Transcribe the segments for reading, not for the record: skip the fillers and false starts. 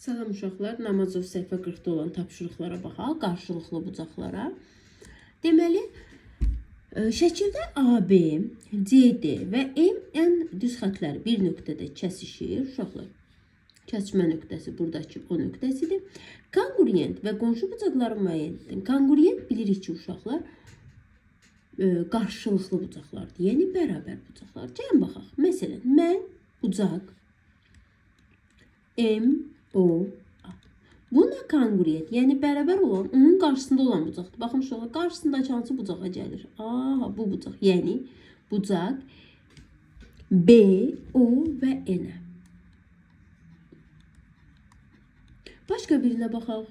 Salam uşaqlar, Namazov səhifə 40-da olan tapşırıqlara baxaq, qarşılıqlı bucaqlara. Deməli, şəkildə AB, CD və MN düz xətləri bir nöqtədə kəsişir. Uşaqlar, kəsişmə nöqtəsi buradakı o nöqtəsidir. Kongruent və qonşu bucaqların müəyyəndir. Kongruent bilirik ki, uşaqlar, qarşılıqlı bucaqlardır. Yəni, bərabər bucaqlar. Gəlin baxaq. Məsələn, mən bucaq M, O, A. Buna kongruent, yəni bərabər olan, onun qarşısında olan bucaqdır. Baxın uşaqlar, qarşısındakı hansı bucağa gəlir? Aha, bu bucaq. Yəni, bucaq B, O və N-ə. Başqa birinə baxaq.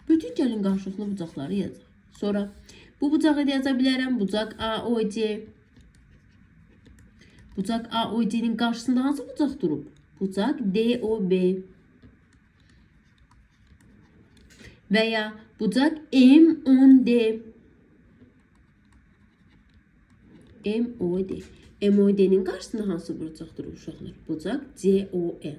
Bütün gəlin qarşılıqlı bucaqları yazaq. Sonra bu bucağı da yaza bilərəm. Bucaq AOC. Bucaq AOC-nin qarşısında hansı bucaq durub? Bucaq DOB. Və ya bucaq MOD. MOD. MOD-nin qarşısında hansı bucaq durub uşaqlar? Bucaq CON.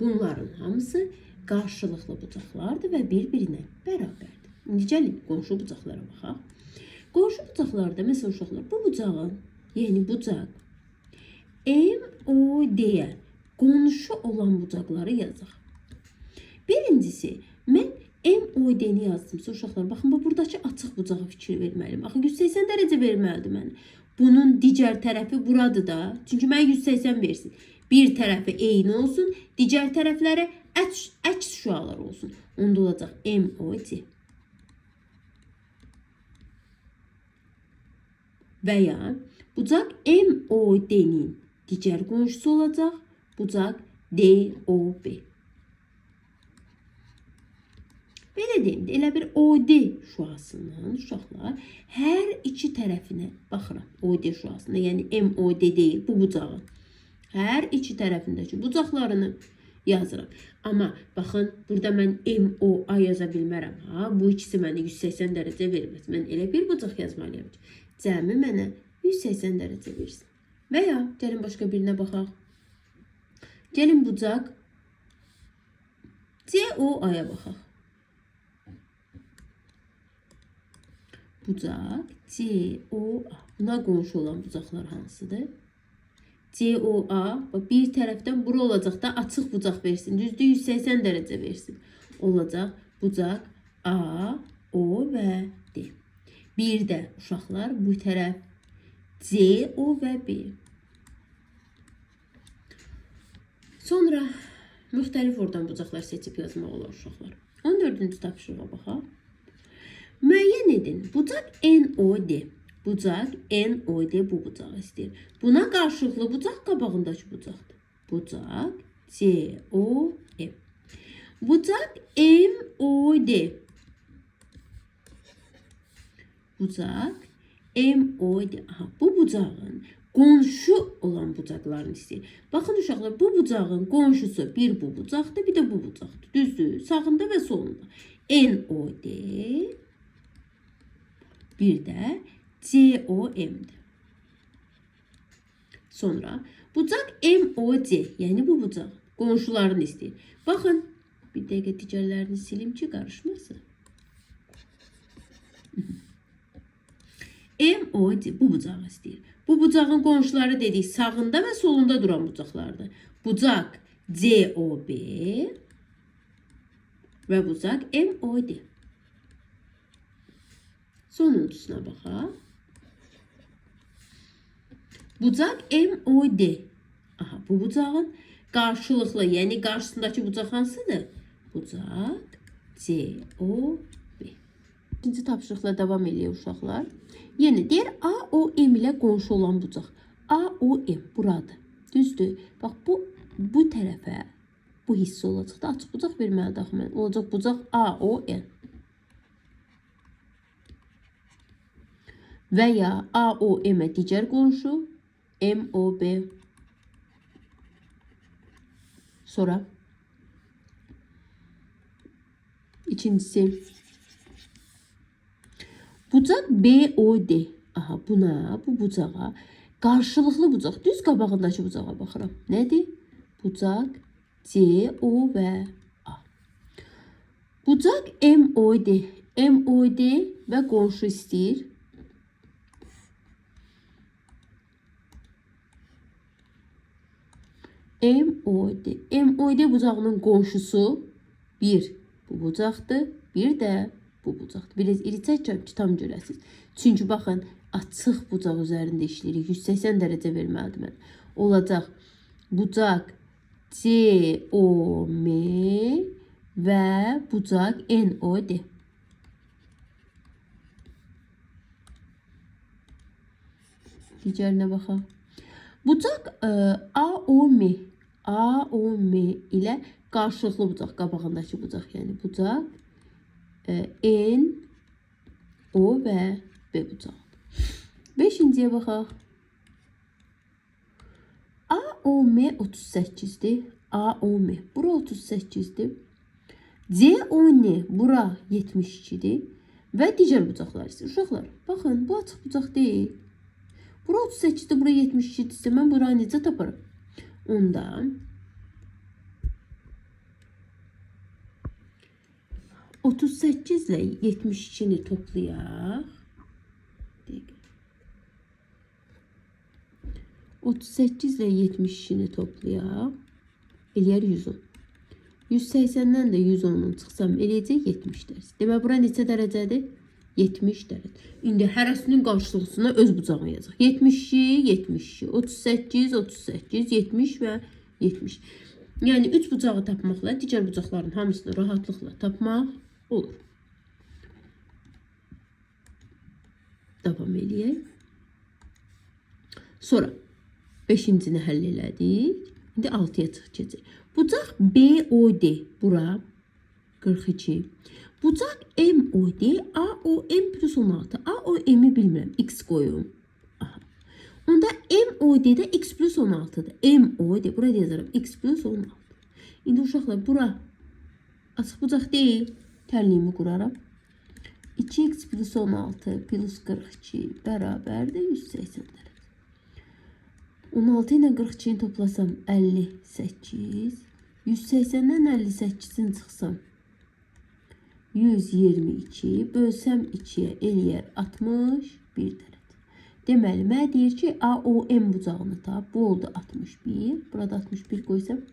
Bunların hamısı qarşılıqlı bucaqlardır və bir-birinə bərabərdir. İndi gəlin qonşu bucaqlara baxaq. Qonşu bucaqlarda, məsələn uşaqlar, bu bucağın, yəni bucaq MOD-yə qonşu olan bucaqları yazaq. Birincisi, mən MOD-ni yazdımsa, uşaqlar, baxın, buradakı açıq bucağa fikir verməliyim. Axı, 180 dərəcə verməlidir mənə. Bunun digər tərəfi buradır da. Çünki mən 180 versin. Bir tərəfi eyni olsun, digər tərəfləri əks şüalar olsun. Onda olacaq MOD. Və ya bucaq MOD-nin digər qonşusu olacaq bucaq DOB. Belə deyim, elə bir OD şüasından uşaqlar hər iki tərəfinə baxıram. OD şüasında, yəni MOD deyil, bu bucağın. Hər iki tərəfindəki bucaqlarını yazıram. Amma baxın, burada mən MOA yaza bilmərəm. Bu ikisi mənə 180 dərəcə verməz. Mən elə bir bucaq yazmalıyam ki, cəmi mənə 180 dərəcə versin. Və ya, gəlin başqa birinə baxaq. Gəlin bucaq COA-ya baxaq. Bucaq COA. Buna qonşu olan bucaqlar hansıdır? COA bir tərəfdən bura olacaq da açıq bucaq versin. Düzdür, 180 dərəcə versin. Olacaq bucaq A, O və D. Bir də uşaqlar bu tərəf C, O və B. Sonra müxtəlif oradan bucaqlar seçib yazmaq olar uşaqlar. 14-cü tapşırığa baxaq. Müəyyən edin. Bucaq NOD. Bucaq NOD bu bucağı istəyir. Buna qarşılıqlı bucaq qabağındakı bucaqdır. Bucaq COM. Bucaq MOD. Bucaq MOD. Aha, bu bucağın qonşu olan bucaqlarını istəyir. Baxın uşaqlar, bu bucağın qonşusu bir bu bucaqdır, bir də bu bucaqdır. Düzdür, sağında və solunda. NOD. Bir də COM'dir. Sonra bucaq MOC, yəni bu bucaq qonşularını istəyir. Baxın, bir dəqiqə digərlərini silim ki, qarışmasın. MOC bu bucağı istəyir. Bu bucağın qonşuları dedik, sağında və solunda duran bucaqlardır. Bucaq COB və bucaq MOD. Sonuncusuna baxaq. Bucaq MOD. Aha, bu bucağın qarşılıqlı, yəni qarşısındakı bucaq hansıdır? Bucaq COB. İkinci tapşırıqla davam edir uşaqlar. Yəni, deyir AOM ilə qonşu olan bucaq. AOM buradır. Düzdür. Bax, bu tərəfə bu hissə olacaq da açıq bucaq verməlidir. Axı mən olacaq bucaq AOM. Və ya AOM-ə digər qonşu MOB. Sonra ikincisi bucaq BOD. Aha, buna, bu bucağa qarşılıqlı bucaq. Düz qabağındakı bucağa baxıram. Nədir? Bucaq C, O və A. Bucaq MOD. MOD və qonşu istəyir. MOD. MOD bucağının qonşusu 1 bu bucaqdır, bir də bu bucaqdır. Biraz iri çəkəcəm ki, tam görəsiniz. Çünki baxın, açıq bucaq üzərində işləyirik. 180 dərəcə verməlidir mən. Olacaq bucaq COM və bucaq NOD. Digərinə baxaq. Bucaq AOM. AOM ilə qarşılıqlı bucaq, qabağındakı bucaq, yəni bucaq N, O və B bucağı. 5-ciyə baxaq. AOM 38-dir. AOM bura 38-dir. CON bura 72-dir. Və digər bucaqlar isə. Uşaqlar, baxın, bu açıq bucaq deyil. Bura 38-dir, bura 72-dir. Mən buranı necə taparım? Onda 38 ilə 72-ni toplayaq. 38 ilə 72-ni toplayaq. Eləyər 110. 180-dən də 110-un çıxsam eləyəcək 70 dərəcə. Demək, bura neçə dərəcədir? 70 dərəcə. İndi hərəsinin qarşılığına öz bucağını yazacaq. 72, 72, 38, 38, 70 və 70. Yəni 3 bucağı tapmaqla digər bucaqların hamısını rahatlıqla tapmaq olur. Davam eləyək. Sonra 5-cini həll elədik. İndi 6-ya çıxacaq. Bucaq BOD bura 42. Bucaq MOD AOM plus 16. AOM'i bilmirəm. X qoyum. Aha. Onda MOD-də X plus 16-dır. MOD burada yazarım. X plus 16. İndi uşaqlar bura açıq bucaq deyil. Tənliyimi quraram. 2x plus 16 plus 42 bərabərdir 180 dərəcə. 16 ilə 42-ni toplasam 58. 180-dən 58-ni çıxsam 122. Bölsəm 2-yə eləyər 61 dərəcə. Deməli, mənə deyir ki, AOM bucağını tap. Bu oldu 61. Burada 61 qoysam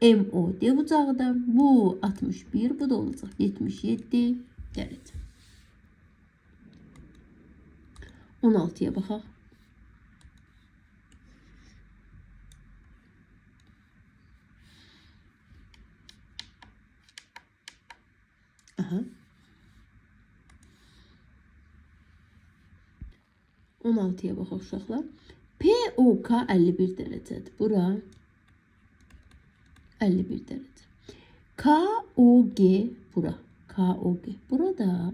MOD bucağıdır. Bu 61. Bu da olacaq 77 dərəcə. 16-ya baxaq. Aha. 16-ya baxaq uşaqlar. POK 51 dərəcədir. Bura 51 dərəcə. KOG bura. KOG. Burada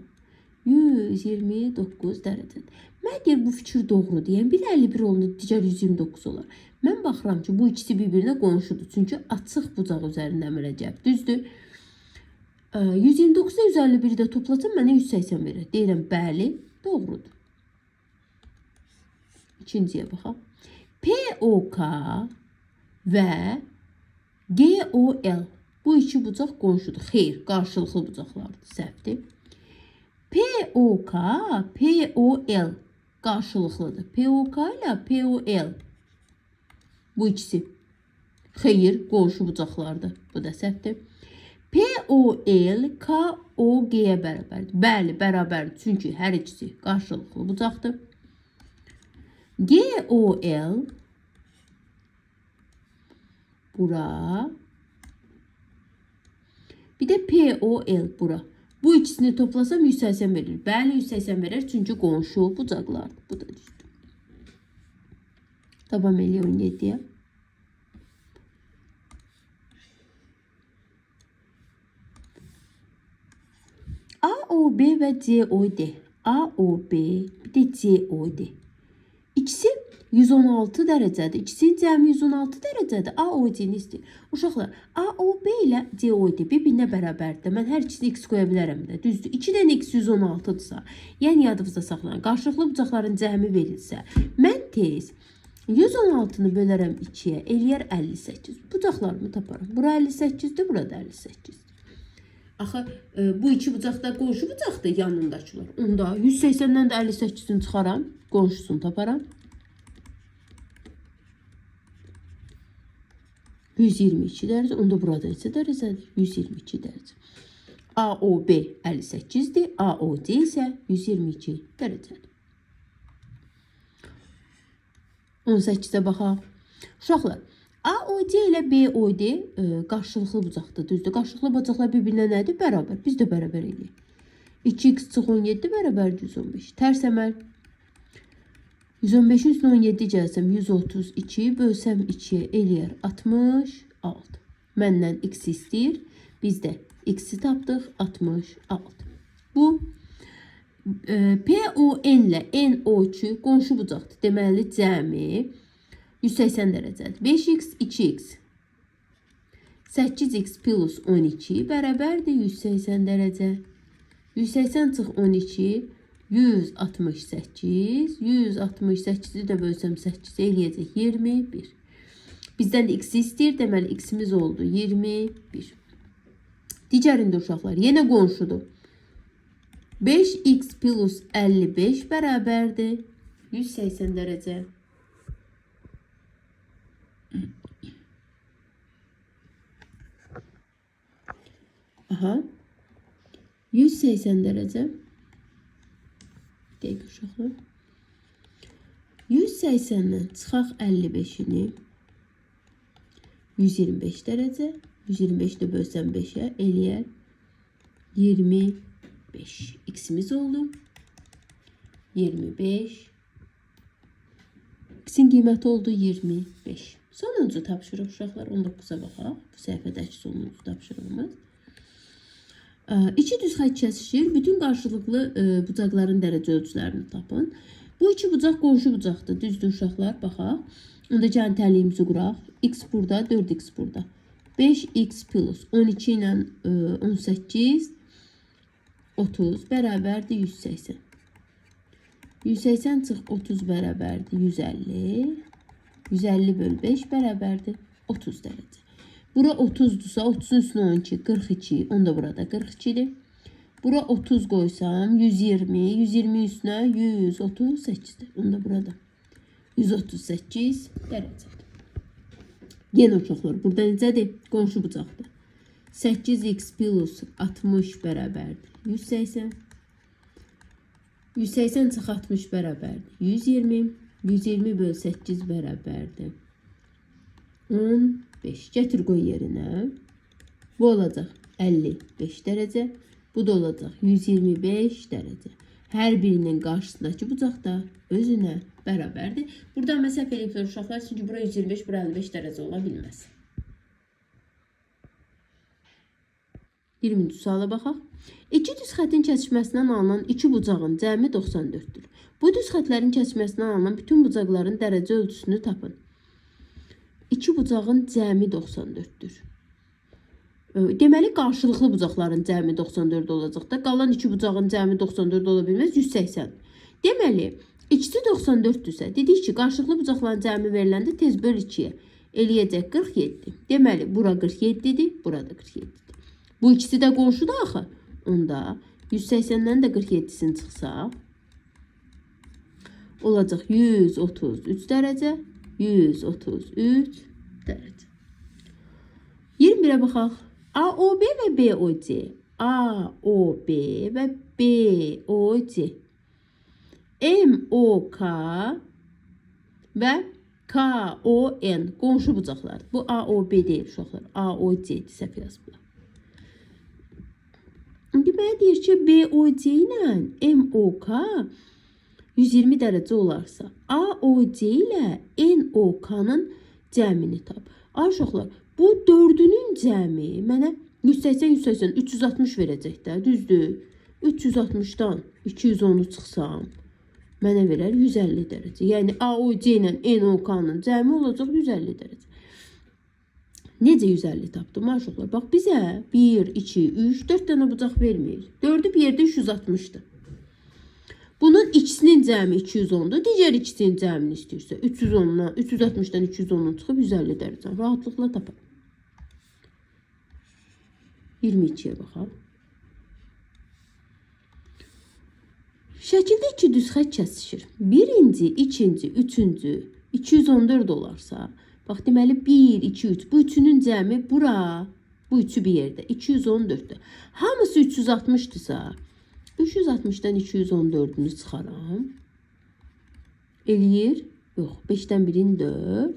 129 dərəcədir. Mən deyir, bu fikir doğrudur. Yəni, bir 51 olunur, digər 129 olar. Mən baxıram ki, bu ikisi bir-birinə qonşudur. Çünki açıq bucaq üzərində mürəccəb. Düzdür. 129 ilə 151-i də toplasam, mənə 180 verir. Deyirəm, bəli, doğrudur. İkinciyə baxaq. POK və GOL. Bu iki bucaq qonşudur. Xeyr, qarşılıqlı bucaqlardır. Səhvdir. POK, POL qarşılıqlıdır. POK ilə POL. Bu ikisi. Xeyr, qonşu bucaqlardır. Bu da səhvdir. POL KOG-yə bərabərdir. Bəli, bərabərdir. Çünki hər ikisi qarşılıqlı bucaqdır. GOL bura. Bir də POL bura. Bu ikisini toplasam 180 verir. Bəli, 180 verir. Çünki qonşu bucaqlardır. Bu da düzdür. Davam eləyək 17-yə. AOB və COD. AOB, bir də COD. İkisi 116 dərəcədir. İkisinin cəmi 116 dərəcədir. AOD-ni istəyir. Uşaqlar, AOB ilə COD bir-birinə bərabərdir. Mən hər ikisini x qoya bilərəm də. Düzdür. 2-dən x 116-dırsa, yəni yadınızda saxlayın. Qarşılıqlı bucaqların cəmi verilsə, mən tez 116-nı bölərəm 2-yə, eləyər 58. Bucaqlarımı taparam. Bura 58-dir, burada 58. Axı bu iki bucaq da qonşu bucaqdır yanındakılar. Onda 180-dən də 58-ni çıxaram, qonşusunu taparam. 122 dərəcə, onda burada neçə dərəcədir? 122 dərəcə. AOB 58-dir, AOD isə 122 dərəcədir. 18-də baxaq. Uşaqlar, AOD ilə BOD qarşılıqlı bucaqdır, düzdür. Qarşılıqlı bucaqlar bir-birinə nədir? Bərabər. Biz də bərabər eləyik. 2x çıx 17 bərabər 115. Tərs əməl. 115-in üstünə 17 gəlsəm 132 bölsəm 2-yə eləyər 66. Məndən x istəyir. Biz də x-i tapdıq 66. Bu PON ilə NO2 qonşu bucaqdır. Deməli, cəmi 180 dərəcədir. 5x, 2x. 8x plus 12 bərabərdir 180 dərəcə. 180 çıx 12, 168. 168-i də bölsəm 8 eləyəcək 21. Bizdən də x istəyir. Deməli, x-imiz oldu 21. Digərində uşaqlar, yenə qonşudur. 5x plus 55 bərabərdir 180 dərəcə. Aha. 180 dərəcə. Dəqiq uşaqlar. 180-dən çıxaq 55-ini 125 dərəcə. 125-də bölsəm 5-ə eləyər 25. X'imiz oldu. 25. X'in qiyməti oldu 25. Sonuncu tapşırıq uşaqlar 19-a baxaq. Bu səhifədəki sonuncu tapşırığımız. İki düz xətt kəsişir. Bütün qarşılıqlı bucaqların dərəcə ölçülərini tapın. Bu iki bucaq qonşu bucaqdır. Düzdür uşaqlar, baxaq. Onda gəlin təliyimizi quraq. X burada, 4x burada. 5x plus 12 ilə 18 30 bərabərdir 180. 180 çıx 30 bərabərdir 150. 150 böl 5 bərabərdir 30 dərəcə. Bura 30-dursa 30-un üstünə 12, 42. Onda burada 42-dir. Bura 30 qoysam 120. 120 üstünə 138-dir. Onda burada 138 dərəcədir. Yenə uşaqlar, burada necədir? Qonşu bucaqdır. 8x plus 60 bərabərdir 180. 180 çıx 60 bərabərdir 120. 120 böl 8 bərabərdir 15. Gətir qoy yerinə. Bu olacaq 55 dərəcə. Bu da olacaq 125 dərəcə. Hər birinin qarşısındakı bucaq da özünə bərabərdir. Burada məsəf eləyiblər uşaqlar, çünki bura 125, bura 55 dərəcə ola bilməz. 20-ci suala baxaq. İki düz xətin kəsişməsindən alınan iki bucağın cəmi 94-dür. Bu düz xətlərin kəsişməsindən alınan bütün bucaqların dərəcə ölçüsünü tapın. İki bucağın cəmi 94-dür. Deməli, qarşılıqlı bucaqların cəmi 94 olacaq da. Qalan iki bucağın cəmi 94 ola bilməz, 180. Deməli, ikisi 94-dürsə, dedik ki, qarşılıqlı bucaqların cəmi veriləndə tez böl 2-yə eləyəcək 47. Deməli, bura 47-dir, burada 47-dir. Bu ikisi də qonşudur axı. Onda 180-dən də 47-sini çıxsaq, olacaq 133 dərəcə, 133 dərəcə. 21-ə baxaq. AOB və BOC. AOB və BOC. MOK və KON qonşu bucaqlar. Bu AOB deyil uşaqlar. AOC-dir, səhv yazıblar. Deməli deyir ki, BOC ilə MOK 120 dərəcə olarsa, AOC ilə NOK-nın cəmini tap. Uşaqlar, bu dördünün cəmi mənə 180, 360 verəcək də, düzdür? 360-dan 210-u çıxsam, mənə verər 150 dərəcə. Yəni, AOC ilə NOK-nın cəmi olacaq 150 dərəcə. Necə 150 tapdım? Uşaqlar, bax, bizə 1, 2, 3, 4 dənə bucaq vermir. 4'ü bir yerdə 360-dır. Bunun Bunun ikisinin cəmi 210-dur. Digər ikisinin cəmini istəyirsə 310-dan, 360-dan 210-un çıxıb 150 dərəcə. Rahatlıqla tapar. 22-yə baxaq. Şəkildə iki düz xətt kəsişir. Birinci, ikinci, üçüncü 214 olarsa, bax deməli 1, 2, 3. Bu üçünün cəmi bura, bu üçü bir yerdə 214-dür. Hamısı 360-dırsa, 360-dan 214-ünü çıxaram. Eləyir? Yox, 5-dən 1-in 4.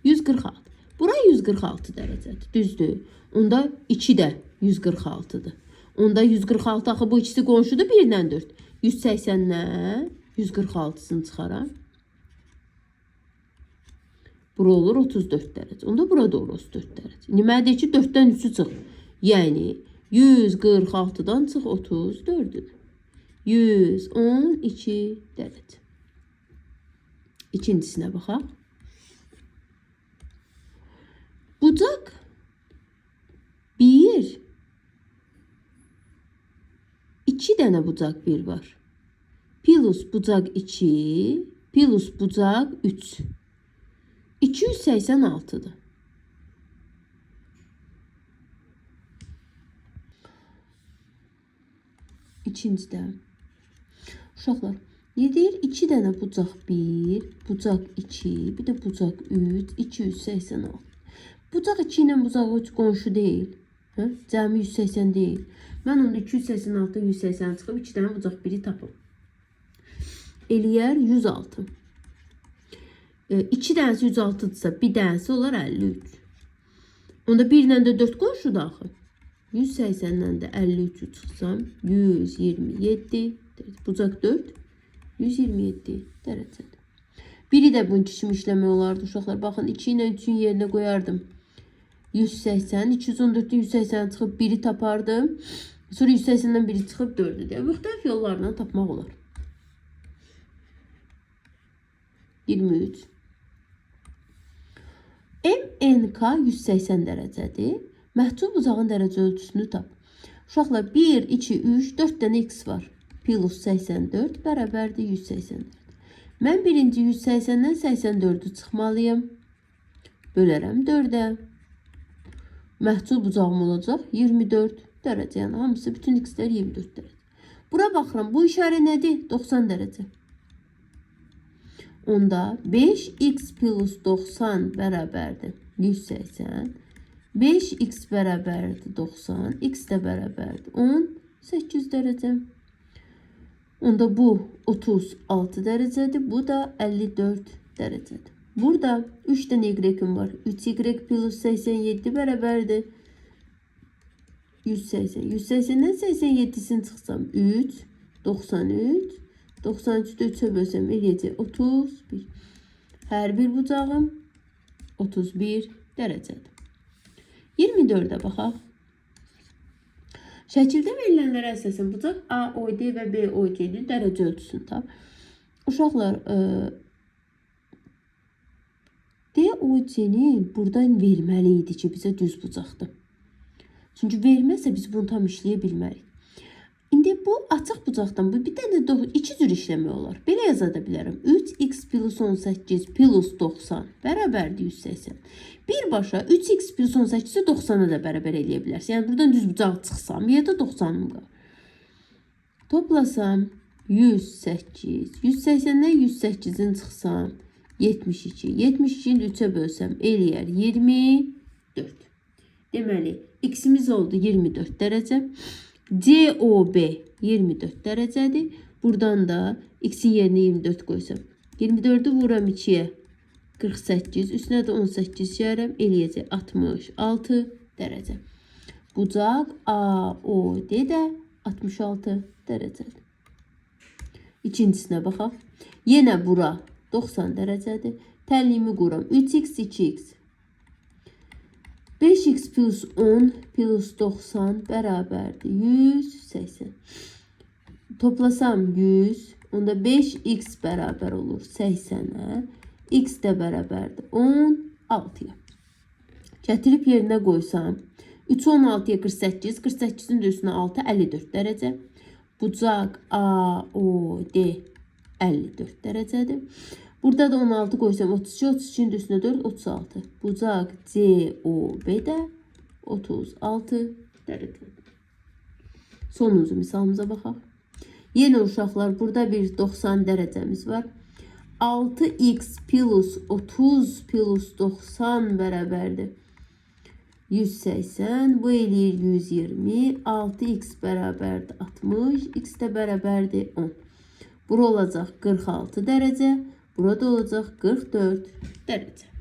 146. Bura 146 dərəcədir. Düzdür. Onda 2 də 146-dır. Onda 146 axı bu ikisi qonşudur 1-dən 4. 180-dən 146-sını çıxaram. Bura olur 34 dərəcə. Onda burada olur 34 dərəcə. Deməlidir ki, 4-dən 3-ü çıx. Yəni 146-dan çıx 34-dür. 112 dərəcə. İkincisinə baxaq. Bucaq 1, 2 dənə bucaq 1 var. Plus bucaq 2, plus bucaq 3. 286'dır. İkincidə. Uşaqlar, deyir 2 dənə bucaq 1, bucaq 2, bir də bucaq 3, 286. Bucaq 2 ilə bucaq 3 qonşu deyil. Hə? Cəmi 180 deyil. Mən onda 286, 180 çıxıb 2 dənə bucaq 1-i tapım. Eləyər 106. 2 dənəsi 106-dırsa, bir dənəsi olar 53. Onda 1 ilə də 4 qonşudur axı. 180-dən də 53-ü çıxsam 127. Bucaq 4, 127 dərəcədir. Biri də bunun kimi işləmək olardı uşaqlar. Baxın 2 ilə 3-ün yerinə qoyardım. 180, 214-dən 180 çıxıb 1-i tapardım. Sonra 180-dən 1-i çıxıb 4-ü deyə. Müxtəlif yollarla tapmaq olar. 23. MNK 180 dərəcədir. Məhsul bucağın dərəcə ölçüsünü tap. Uşaqlar 1, 2, 3, 4 dənə x var. Plus 84 bərabərdir 184. Mən birinci 180-dən 84-ü çıxmalıyım. Bölərəm 4-ə. Məhsul bucağım olacaq 24 dərəcə. Yəni hamısı bütün x-lər 24 dərəcə. Bura baxıram. Bu işarə nədir? 90 dərəcə. Onda 5x plus 90 bərabərdir 180. 5x bərabərdir 90. X də bərabərdir 18 dərəcə. Onda bu 36 dərəcədir. Bu da 54 dərəcədir. Burada 3 dənə y-im var. 3y plus 87 bərabərdir 180. 180-dən 87-sini çıxsam 3, 93. 93-də 3-ə bölsəm eləyəcək 31. Hər bir bucağım 31 dərəcədir. 24-ə baxaq. Şəkildə verilənlərə əsasən bucaq AOD və BOC-nin dərəcə ölçüsünü tap. Uşaqlar, DOC-nin buradan verməli idi ki, bizə düz bucaqdır. Çünki verməsə biz bunu tam işləyə bilmərik. İndi bu açıq bucaqdan bu bir dənə 2 cür işləmək olar. Belə yaza da bilərəm. 3x plus 18 plus 90 bərabərdir 180. Birbaşa 3x plus 18-i 90-a da bərabər eləyə bilərsən. Yəni buradan düz bucaq çıxsam, yerdə 90-ım qalır. Toplasam 108. 180-dən 108-in çıxsam 72. 72-ni 3-ə bölsəm eləyər 24. Deməli, x-imiz oldu 24 dərəcə. COB 24 dərəcədir. Buradan da x-in yerinə 24 qoysam. 24-ü vuram 2-yə 48. Üstünə də 18 yərəm. Eləyəcək 66 dərəcə. Bucaq AOD də 66 dərəcədir. İkincisinə baxaq. Yenə bura 90 dərəcədir. Tənliyimi quram. 3x, 2x. 5x plus 10 plus 90 bərabərdir 180. Toplasam 100. Onda 5x bərabər olur 80-ə. X də bərabərdir 16-ya. Gətirib yerinə qoysam. 3 16-ya 48. 48-in də üstünə 6, 54 dərəcə. Bucaq AOD 54 dərəcədir. Burada da 16 qoysam 32, 32-nin üstünə 4, 36. Bucaq COB də 36 dərəcədir. Sonuncu misalımıza baxaq. Yenə uşaqlar, burada bir 90 dərəcəmiz var. 6x plus 30 plus 90 bərabərdir 180. Bu eləyir 120. 6x bərabərdir 60. X də bərabərdir 10. Bura olacaq 46 dərəcə. Burada olacaq 44 dərəcə.